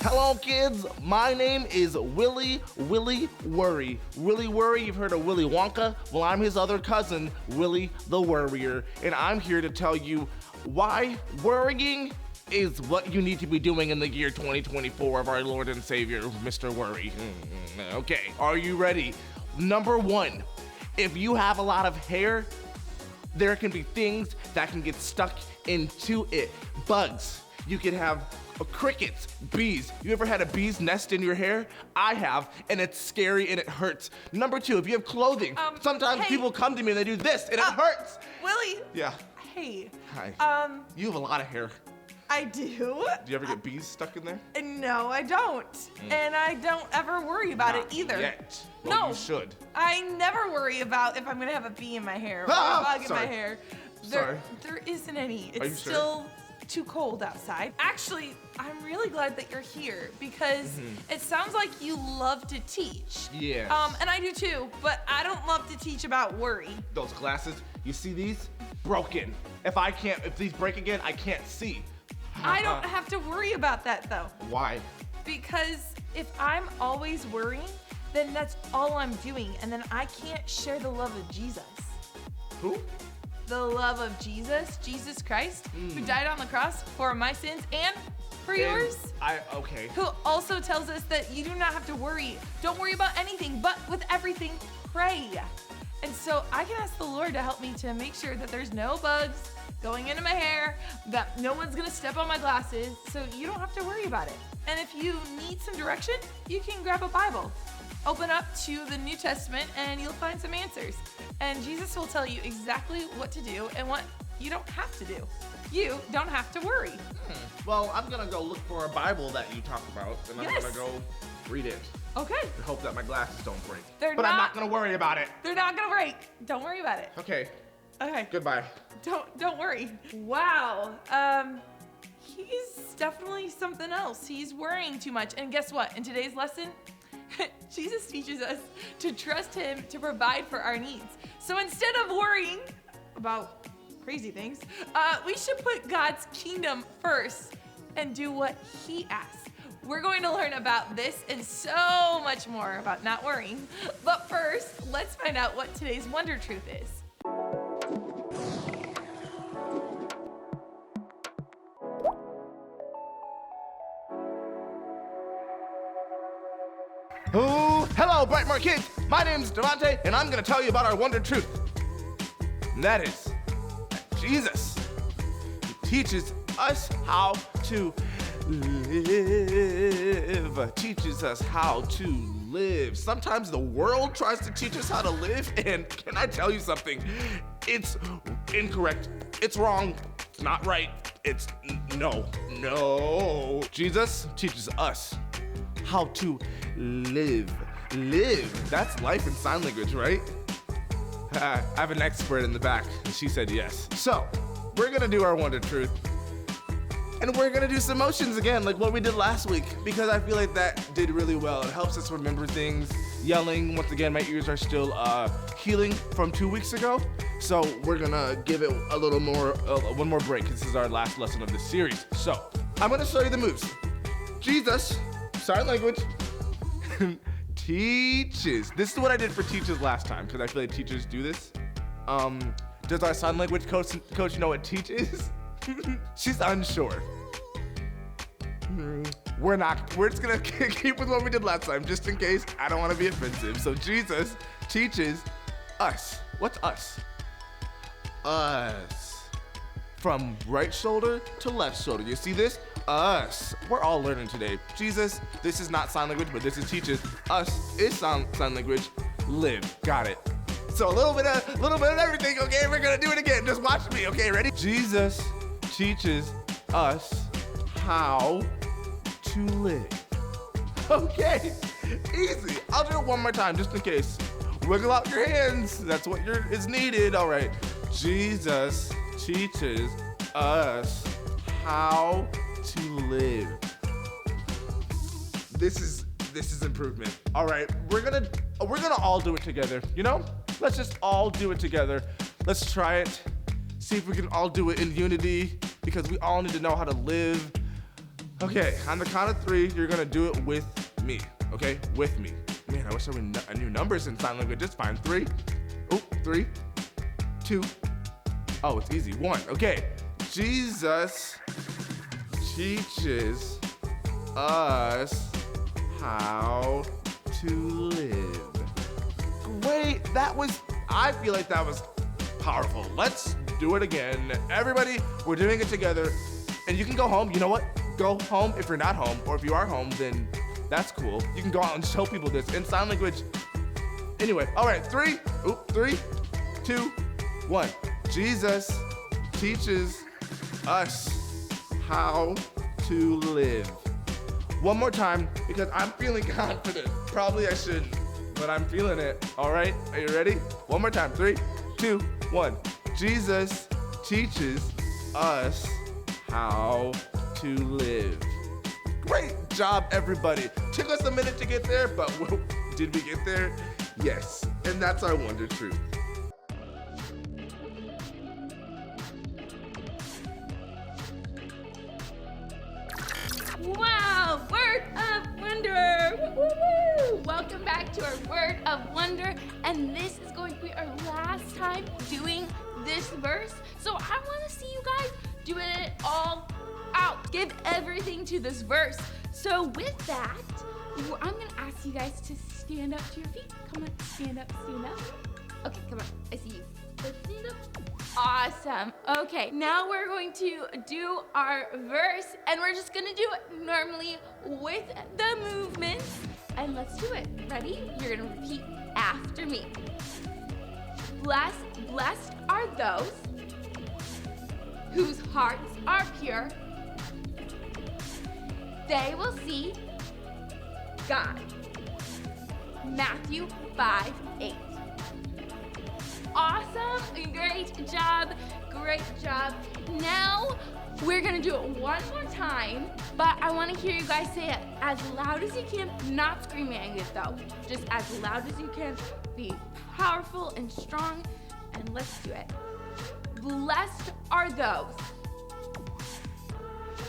Hello kids, my name is Willy Worry. Willy Worry, you've heard of Willy Wonka? Well, I'm his other cousin, Willy the Worrier, and I'm here to tell you why worrying is what you need to be doing in the year 2024 of our Lord and Savior, Mr. Worry. Okay, are you ready? Number one, if you have a lot of hair, there can be things that can get stuck into it. Bugs, you can have crickets, bees. You ever had a bee's nest in your hair? I have, and it's scary and it hurts. Number two, if you have clothing, sometimes people come to me and they do this and it hurts. Willie. Yeah. Hey. Hi. You have a lot of hair. I do. Do you ever get bees stuck in there? No, I don't. And I don't ever worry about it either. Yet. Well, no. You should. I never worry about if I'm gonna have a bee in my hair or a bug in my hair. Sorry. There isn't any. It's Are you sure? still too cold outside. Actually, I'm really glad that you're here because it sounds like you love to teach. Yes. And I do too, but I don't love to teach about worry. Those glasses, you see these? Broken. If these break again, I can't see. I don't have to worry about that though. Why? Because if I'm always worrying, then that's all I'm doing, and then I can't share the love of Jesus. Who? The love of Jesus, Jesus Christ, who died on the cross for my sins and for yours. Okay. Who also tells us that you do not have to worry. Don't worry about anything, but with everything, pray. And so I can ask the Lord to help me to make sure that there's no bugs going into my hair, that no one's gonna step on my glasses, so you don't have to worry about it. And if you need some direction, you can grab a Bible. Open up to the New Testament and you'll find some answers. And Jesus will tell you exactly what to do and what you don't have to do. You don't have to worry. Well, I'm gonna go look for a Bible that you talked about, and I'm gonna go read it. Okay. And hope that my glasses don't break. I'm not gonna worry about it. They're not gonna break. Don't worry about it. Okay. Okay. Goodbye. Don't worry. Wow. He's definitely something else. He's worrying too much. And guess what? In today's lesson, Jesus teaches us to trust him to provide for our needs. So instead of worrying about crazy things, we should put God's kingdom first and do what he asks. We're going to learn about this and so much more about not worrying. But first, let's find out what today's Wonder Truth is. Oh, hello, Brightmoor Kids. My name's Devante, and I'm gonna tell you about our Wonder Truth. And that is that Jesus, he teaches us how to live. Teaches us how to live. Sometimes the world tries to teach us how to live, and can I tell you something? It's incorrect. It's wrong. It's not right. It's no. Jesus teaches us how to live. Live. That's life in sign language, right? I have an expert in the back, and she said yes. So, we're gonna do our Wonder Truth. And we're gonna do some motions again, like what we did last week, because I feel like that did really well. It helps us remember things. Yelling, once again, my ears are still healing from 2 weeks ago. So we're gonna give it a little more, one more break. This is our last lesson of this series. So, I'm gonna show you the moves. Jesus, sign language, teaches. This is what I did for teachers last time, because I feel like teachers do this. Does our sign language coach know what teach is? She's unsure. We're just gonna keep with what we did last time, just in case. I don't wanna be offensive. So Jesus teaches us. What's us? Us. From right shoulder to left shoulder. You see this? Us. We're all learning today. Jesus, this is not sign language, but this is teaches. Us is sign language. Live. Got it. So a little bit of everything, okay? We're gonna do it again. Just watch me, okay? Ready? Jesus teaches us how to live. Okay, easy. I'll do it one more time just in case. Wiggle out your hands. That's what is needed. All right. Jesus teaches us how to live. This is improvement. All right, we're gonna all do it together. You know, let's just all do it together. Let's try it. See if we can all do it in unity, because we all need to know how to live Okay, on the count of 3, you're gonna do it with me. Okay, with me. Man, I wish I knew numbers in sign language. It's fine. 3. Oh, 3, 2. Oh, it's easy. 1. Okay. Jesus teaches us how to live. Wait, I feel like that was powerful. Let's do it again. Everybody, we're doing it together. And you can go home. You know what? Go home if you're not home, or if you are home, then that's cool. You can go out and show people this in sign language. Anyway, all right, 3, 2, 1. Jesus teaches us how to live. One more time, because I'm feeling confident. Probably I shouldn't, but I'm feeling it. All right, are you ready? One more time, 3, 2, 1. Jesus teaches us how to live. Great job, everybody. Took us a minute to get there, but did we get there? Yes, and that's our wonder truth. Wow, word of wonder. Woo-hoo-hoo. Welcome back to our word of wonder, and this is going to be our last time doing this verse. So I want to see you guys doing it all out. Give everything to this verse. So with that, I'm going to ask you guys to stand up to your feet. Come on, stand up, stand up. Okay, come on, I see you. Let's stand up. Awesome. Okay, now we're going to do our verse, and we're just gonna do it normally with the movements. And let's do it. Ready? You're gonna repeat after me. Blessed are those whose hearts are pure. They will see God. Matthew 5:8. Awesome, great job. Now we're gonna do it one more time, but I wanna hear you guys say it as loud as you can, not screaming it though, just as loud as you can. Be powerful and strong, and let's do it. Blessed are those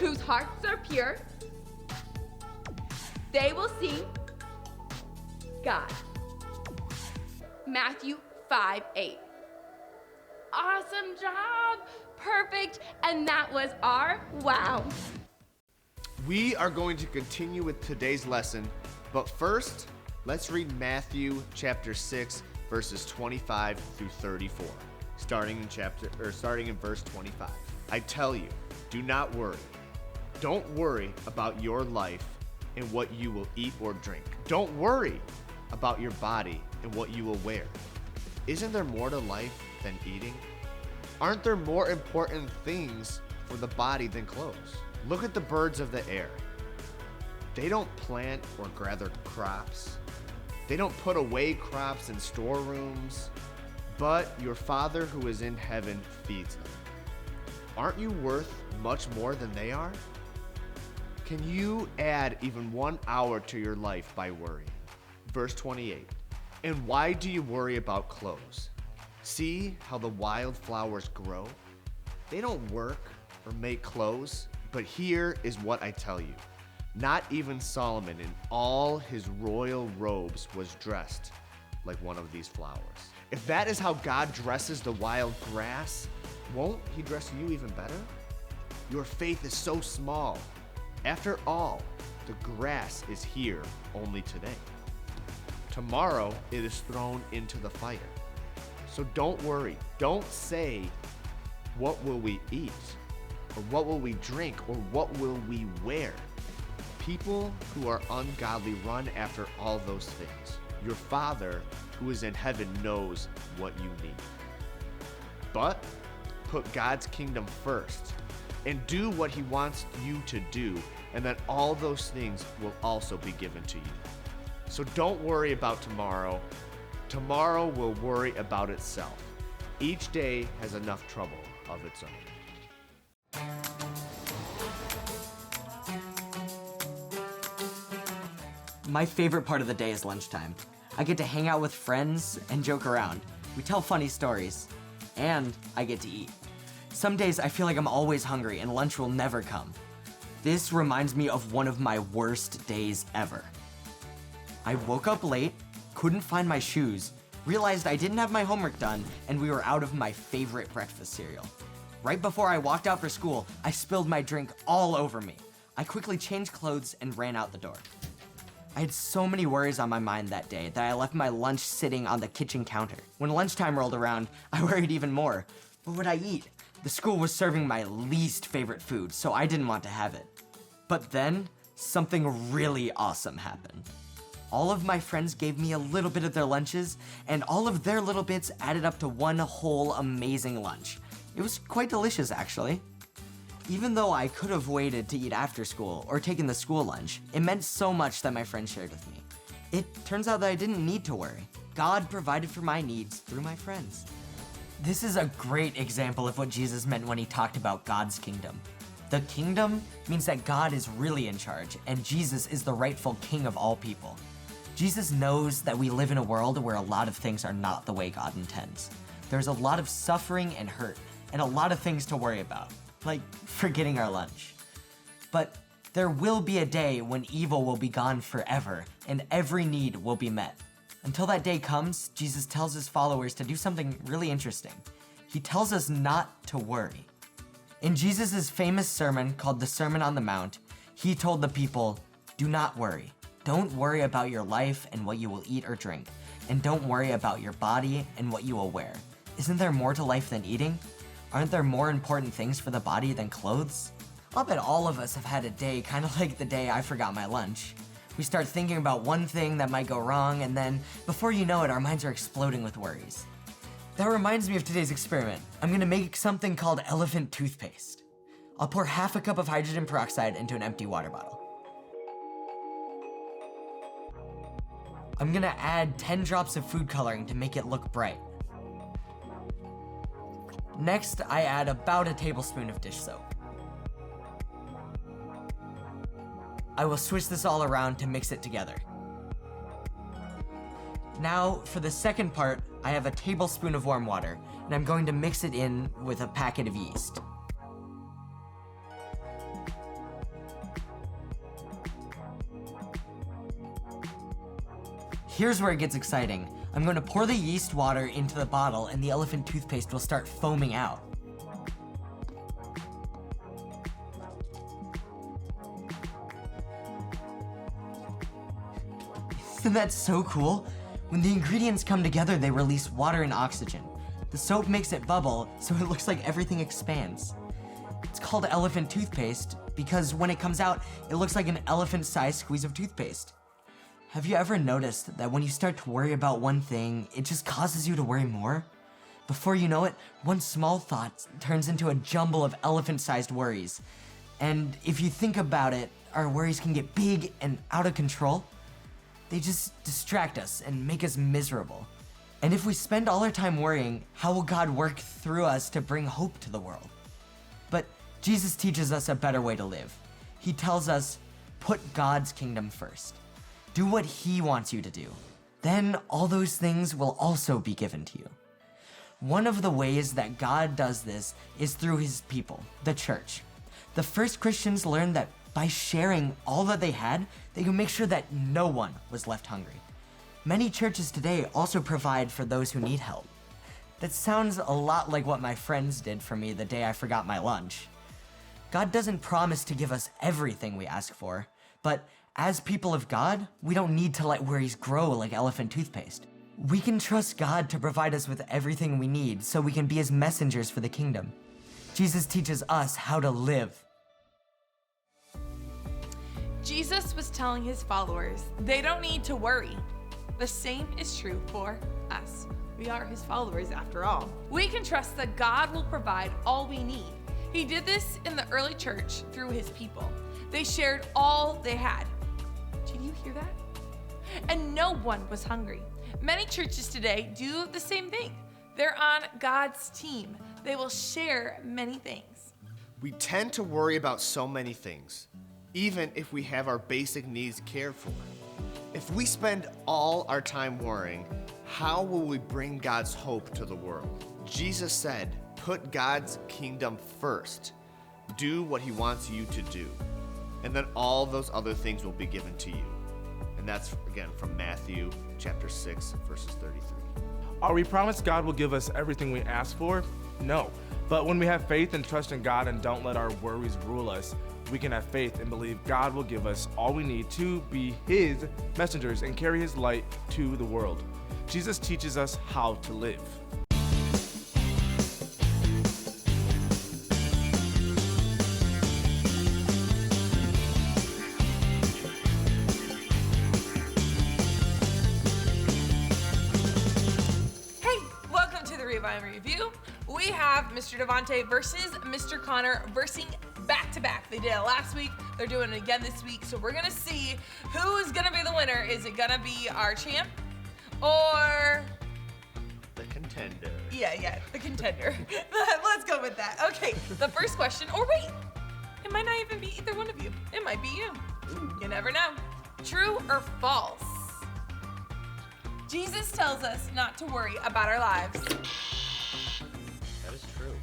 whose hearts are pure. They will see God. Matthew 5:8. Awesome job. Perfect. And that was our wow. We are going to continue with today's lesson, but first, let's read Matthew chapter 6, verses 25 through 34, starting in verse 25. I tell you, do not worry. Don't worry about your life and what you will eat or drink. Don't worry about your body and what you will wear. Isn't there more to life than eating? Aren't there more important things for the body than clothes? Look at the birds of the air. They don't plant or gather crops. They don't put away crops in storerooms, but your Father who is in heaven feeds them. Aren't you worth much more than they are? Can you add even 1 hour to your life by worry? Verse 28. And why do you worry about clothes? See how the wildflowers grow? They don't work or make clothes, but here is what I tell you. Not even Solomon in all his royal robes was dressed like one of these flowers. If that is how God dresses the wild grass, won't he dress you even better? Your faith is so small. After all, the grass is here only today. Tomorrow it is thrown into the fire. So don't worry. Don't say, what will we eat? Or what will we drink? Or what will we wear? People who are ungodly run after all those things. Your Father who is in heaven knows what you need. But put God's kingdom first and do what he wants you to do, and then all those things will also be given to you. So don't worry about tomorrow. Tomorrow will worry about itself. Each day has enough trouble of its own. My favorite part of the day is lunchtime. I get to hang out with friends and joke around. We tell funny stories, and I get to eat. Some days I feel like I'm always hungry and lunch will never come. This reminds me of one of my worst days ever. I woke up late, couldn't find my shoes, realized I didn't have my homework done, and we were out of my favorite breakfast cereal. Right before I walked out for school, I spilled my drink all over me. I quickly changed clothes and ran out the door. I had so many worries on my mind that day that I left my lunch sitting on the kitchen counter. When lunchtime rolled around, I worried even more. What would I eat? The school was serving my least favorite food, so I didn't want to have it. But then, something really awesome happened. All of my friends gave me a little bit of their lunches, and all of their little bits added up to one whole amazing lunch. It was quite delicious, actually. Even though I could have waited to eat after school or taken the school lunch, it meant so much that my friends shared with me. It turns out that I didn't need to worry. God provided for my needs through my friends. This is a great example of what Jesus meant when he talked about God's kingdom. The kingdom means that God is really in charge, and Jesus is the rightful king of all people. Jesus knows that we live in a world where a lot of things are not the way God intends. There's a lot of suffering and hurt, and a lot of things to worry about, like forgetting our lunch. But there will be a day when evil will be gone forever, and every need will be met. Until that day comes, Jesus tells his followers to do something really interesting. He tells us not to worry. In Jesus' famous sermon called the Sermon on the Mount, he told the people, "Do not worry. Don't worry about your life and what you will eat or drink, and don't worry about your body and what you will wear. Isn't there more to life than eating? Aren't there more important things for the body than clothes?" I'll bet all of us have had a day kind of like the day I forgot my lunch. We start thinking about one thing that might go wrong, and then before you know it, our minds are exploding with worries. That reminds me of today's experiment. I'm gonna make something called elephant toothpaste. I'll pour half a cup of hydrogen peroxide into an empty water bottle. I'm gonna add 10 drops of food coloring to make it look bright. Next, I add about a tablespoon of dish soap. I will switch this all around to mix it together. Now, for the second part, I have a tablespoon of warm water, and I'm going to mix it in with a packet of yeast. Here's where it gets exciting. I'm going to pour the yeast water into the bottle, and the elephant toothpaste will start foaming out. Isn't that so cool? When the ingredients come together, they release water and oxygen. The soap makes it bubble, so it looks like everything expands. It's called elephant toothpaste because when it comes out, it looks like an elephant-sized squeeze of toothpaste. Have you ever noticed that when you start to worry about one thing, it just causes you to worry more? Before you know it, one small thought turns into a jumble of elephant-sized worries. And if you think about it, our worries can get big and out of control. They just distract us and make us miserable. And if we spend all our time worrying, how will God work through us to bring hope to the world? But Jesus teaches us a better way to live. He tells us, put God's kingdom first. Do what he wants you to do. Then all those things will also be given to you. One of the ways that God does this is through his people, the church. The first Christians learned that by sharing all that they had, they could make sure that no one was left hungry. Many churches today also provide for those who need help. That sounds a lot like what my friends did for me the day I forgot my lunch. God doesn't promise to give us everything we ask for, but as people of God, we don't need to let worries grow like elephant toothpaste. We can trust God to provide us with everything we need so we can be his messengers for the kingdom. Jesus teaches us how to live. Jesus was telling his followers they don't need to worry. The same is true for us. We are his followers after all. We can trust that God will provide all we need. He did this in the early church through his people. They shared all they had. Did you hear that? And no one was hungry. Many churches today do the same thing. They're on God's team. They will share many things. We tend to worry about so many things, even if we have our basic needs cared for. If we spend all our time worrying, how will we bring God's hope to the world? Jesus said, put God's kingdom first. Do what he wants you to do. and then all those other things will be given to you. And that's, again, from Matthew chapter 6, verses 33. Are we promised God will give us everything we ask for? No. But when we have faith and trust in God and don't let our worries rule us, we can have faith and believe God will give us all we need to be His messengers and carry His light to the world. Jesus teaches us how to live. Review. We have Mr. Devontae versus Mr. Connor versing back to back. They did it last week. They're doing it again this week. So we're gonna see who is gonna be the winner. Is it gonna be our champ or the contender? Yeah, the contender. Let's go with that. Okay, the first question. Or wait, it might not even be either one of you. It might be you. You never know. True or false? Jesus tells us not to worry about our lives. That is true.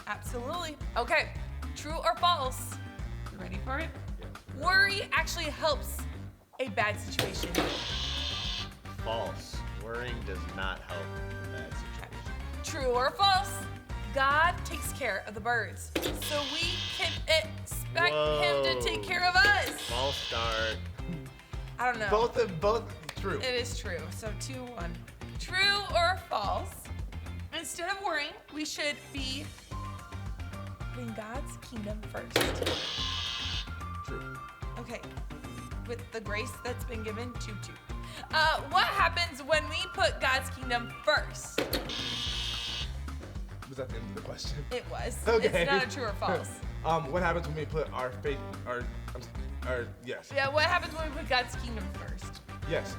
Absolutely. Okay, true or false? You ready for it? Yeah. Worry actually helps a bad situation. False. Worrying does not help a bad situation. True or false? God takes care of the birds, so we can expect Him to take care of us. False start. I don't know. Both true. It is true. So 2-1. True or false? Instead of worrying, we should be putting God's kingdom first. True. Okay. With the grace that's been given, 2-2. What happens when we put God's kingdom first? Was that the end of the question? It was. Okay. It's not a true or false. What happens when we put our faith, yes. Yeah, what happens when we put God's kingdom first? Yes.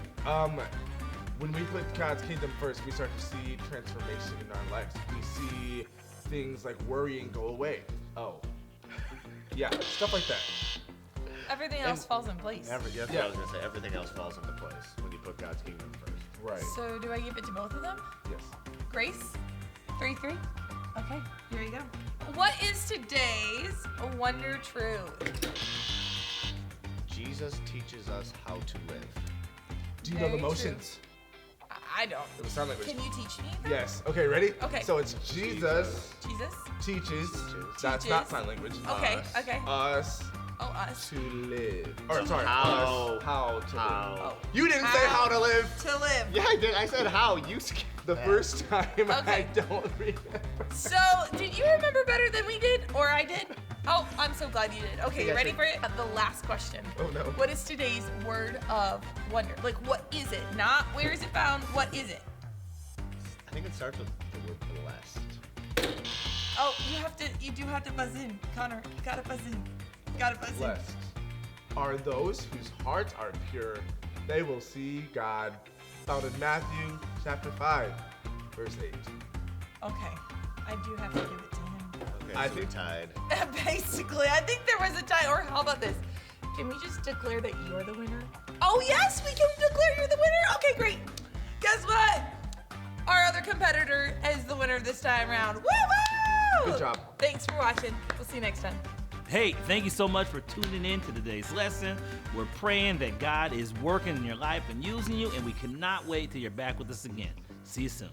When we put God's kingdom first, we start to see transformation in our lives. We see things like worrying go away. Oh. Yeah, stuff like that. Everything else falls in place. That's what I was going to say. Everything else falls into place when you put God's kingdom first. Right. So do I give it to both of them? Yes. Grace? 3-3? Okay, here you go. What is today's wonder truth? Jesus teaches us how to live. Do you know the Very motions? I don't. It was sign language. Can you teach me? Yes. Okay, ready? Okay. So it's Jesus Jesus? teaches. That's Teaches. not sign language. Okay, Us. okay. Us Oh, us. to live. Or To sorry, how. us how to live. How? You didn't say how to live. To live. Yeah, I did. I said how. You skipped The that. first time I Okay. don't remember. So, did you remember better than we did? Or I did? Oh, I'm so glad you did. Okay, you Yeah, ready sure. for it? The last question. Oh no. What is today's word of wonder? Like, what is it? Not where is it found? What is it? I think it starts with the word blessed. Oh, you do have to buzz in. Connor, you gotta buzz in. You gotta buzz in. Blessed are those whose hearts are pure. They will see God. Found in Matthew chapter 5, verse 8. Okay, I do have to give it to him. Okay, I so we think- tied. Basically, I think there was a tie. Or how about this? Can we just declare that you're the winner? Oh, yes, we can declare you're the winner. Okay, great. Guess what? Our other competitor is the winner this time around. Woo-woo! Good job. Thanks for watching. We'll see you next time. Hey, thank you so much for tuning in to today's lesson. We're praying that God is working in your life and using you, and we cannot wait till you're back with us again. See you soon.